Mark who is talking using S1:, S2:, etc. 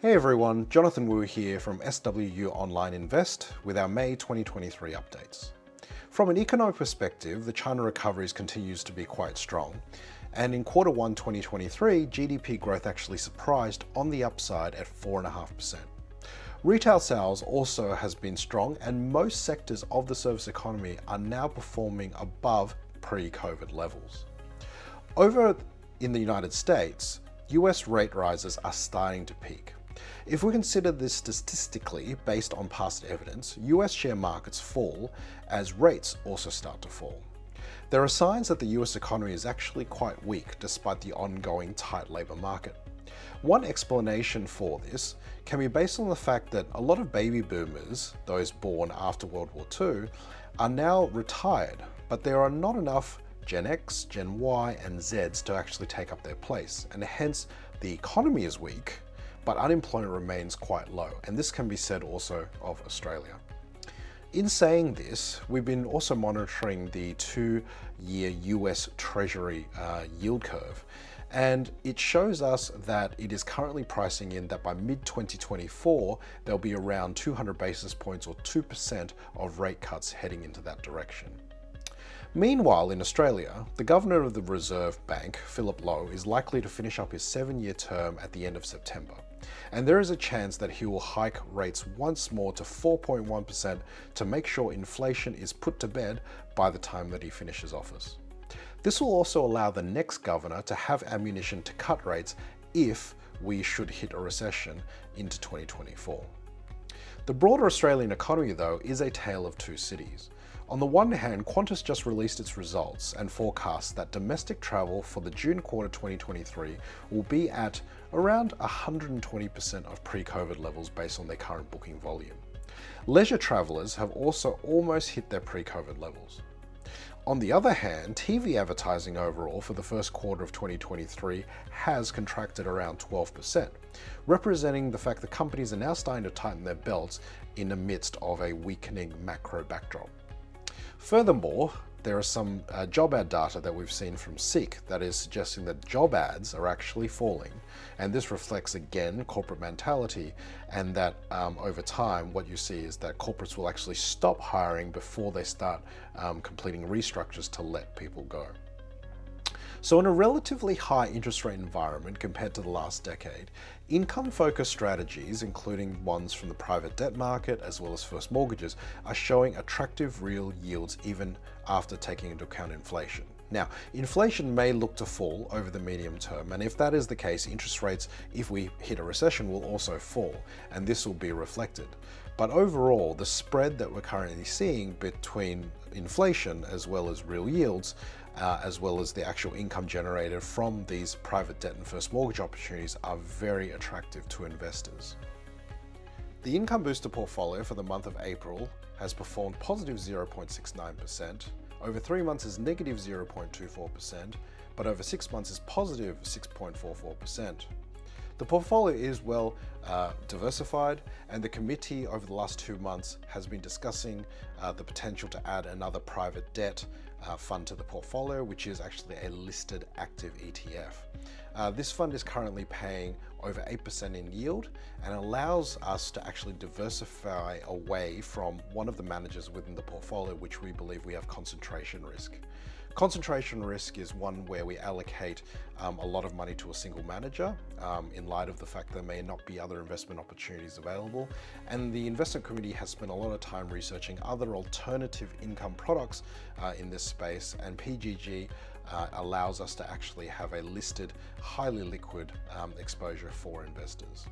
S1: Hey everyone, Jonathan Wu here from SWU Online Invest with our May 2023 updates. From an economic perspective, the China recovery continues to be quite strong, and in Q1 2023, GDP growth actually surprised on the upside at 4.5%. Retail sales also has been strong, and most sectors of the service economy are now performing above pre-COVID levels. Over in the United States, US rate rises are starting to peak. If we consider this statistically based on past evidence, US share markets fall as rates also start to fall. There are signs that the US economy is actually quite weak despite the ongoing tight labour market. One explanation for this can be based on the fact that a lot of baby boomers, those born after World War II, are now retired, but there are not enough Gen X, Gen Y and Zs to actually take up their place, and hence the economy is weak, but unemployment remains quite low, and this can be said also of Australia. In saying this, we've been also monitoring the 2-year US Treasury yield curve, and it shows us that it is currently pricing in that by mid-2024, there'll be around 200 basis points or 2% of rate cuts heading into that direction. Meanwhile, in Australia, the Governor of the Reserve Bank, Philip Lowe, is likely to finish up his 7-year term at the end of September, and there is a chance that he will hike rates once more to 4.1% to make sure inflation is put to bed by the time that he finishes office. This will also allow the next governor to have ammunition to cut rates if we should hit a recession into 2024. The broader Australian economy, though, is a tale of two cities. On the one hand, Qantas just released its results and forecasts that domestic travel for the June quarter 2023 will be at around 120% of pre-COVID levels based on their current booking volume. Leisure travellers have also almost hit their pre-COVID levels. On the other hand, TV advertising overall for the first quarter of 2023 has contracted around 12%, representing the fact that companies are now starting to tighten their belts in the midst of a weakening macro backdrop. Furthermore, there are some job ad data that we've seen from SEEK that is suggesting that job ads are actually falling, and this reflects again corporate mentality, and that over time what you see is that corporates will actually stop hiring before they start completing restructures to let people go. So in a relatively high interest rate environment compared to the last decade, income-focused strategies, including ones from the private debt market as well as first mortgages, are showing attractive real yields even after taking into account inflation. Now, inflation may look to fall over the medium term, and if that is the case, interest rates, if we hit a recession, will also fall, and this will be reflected. But overall, the spread that we're currently seeing between inflation as well as real yields, as well as the actual income generated from these private debt and first mortgage opportunities, are very attractive to investors. The Income Booster portfolio for the month of April has performed positive 0.69%, over 3 months is negative 0.24%, but over 6 months is positive 6.44%. The portfolio is well diversified, and the committee over the last 2 months has been discussing the potential to add another private debt fund to the portfolio, which is actually a listed active ETF. This fund is currently paying over 8% in yield and allows us to actually diversify away from one of the managers within the portfolio, which we believe we have concentration risk. Concentration risk is one where we allocate a lot of money to a single manager in light of the fact there may not be other investment opportunities available, and the investment committee has spent a lot of time researching other alternative income products in this space, and PGG allows us to actually have a listed, highly liquid exposure for investors.